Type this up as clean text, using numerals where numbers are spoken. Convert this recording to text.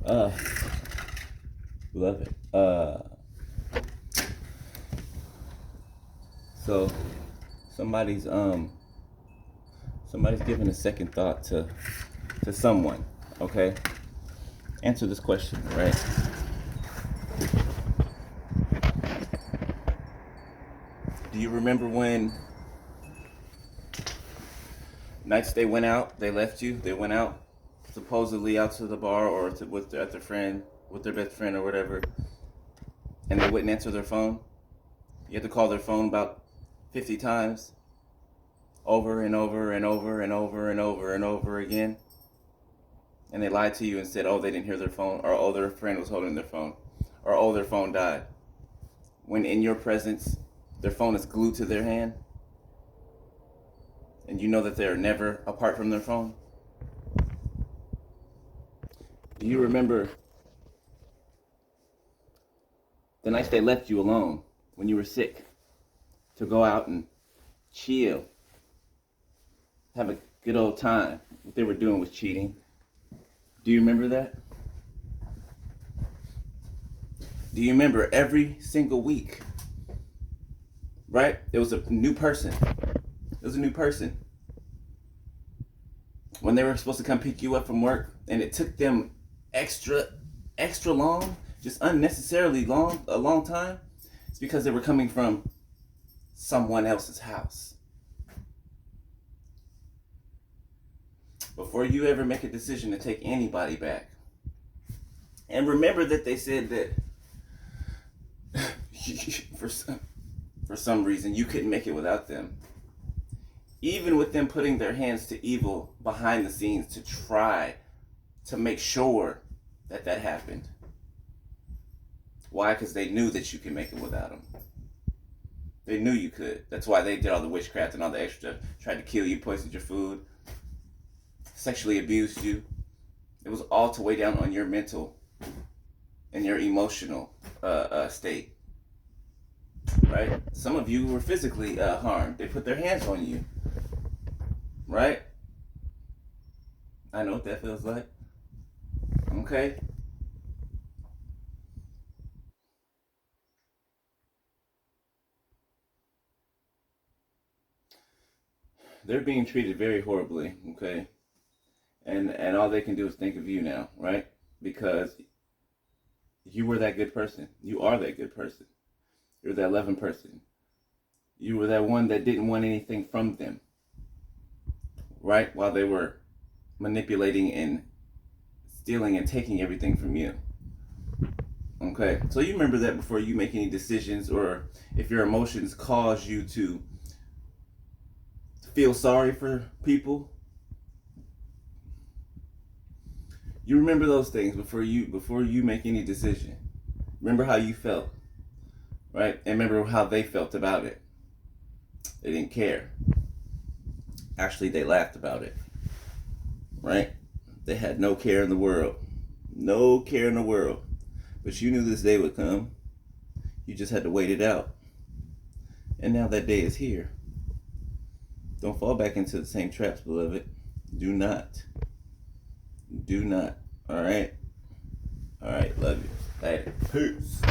Uh, love it. So somebody's somebody's giving a second thought to someone. Okay, answer this question, right? Do you remember when nights they went out, they left you, they went out supposedly out to the bar or with their friend, with their best friend or whatever, and they wouldn't answer their phone? You had to call their phone about 50 times, over and over and over and over and over and over again. And they lied to you and said, oh, they didn't hear their phone, or oh, their friend was holding their phone, or oh, their phone died. When in your presence, their phone is glued to their hand, and you know that they are never apart from their phone. Do you remember the nights they left you alone when you were sick to go out and chill, have a good old time? What they were doing was cheating. Do you remember that? Do you remember every single week? Right? It was a new person. It was a new person. When they were supposed to come pick you up from work, and it took them extra long, just unnecessarily long, a long time, it's because they were coming from someone else's house. Before you ever make a decision to take anybody back, and remember that they said that for some reason you couldn't make it without them. Even with them putting their hands to evil behind the scenes to try to make sure that that happened. Why? Because they knew that you could make it without them. They knew you could. That's why they did all the witchcraft and all the extra, tried to kill you, poisoned your food, sexually abused you. It was all to weigh down on your mental and your emotional state. Right? Some of you were physically harmed. They put their hands on you. Right? I know what that feels like. Okay? They're being treated very horribly, okay? And all they can do is think of you now, right? Because you were that good person. You are that good person. You're that loving person. You were that one that didn't want anything from them, right? While they were manipulating and stealing and taking everything from you. Okay, so you remember that before you make any decisions, or if your emotions cause you to feel sorry for people, you remember those things before you make any decision. Remember how you felt, right? And remember how they felt about it. They didn't care. Actually, they laughed about it, right? They had no care in the world. No care in the world. But you knew this day would come. You just had to wait it out. And now that day is here. Don't fall back into the same traps, beloved. Do not. Do not. All right? All right, love you. Later. Peace.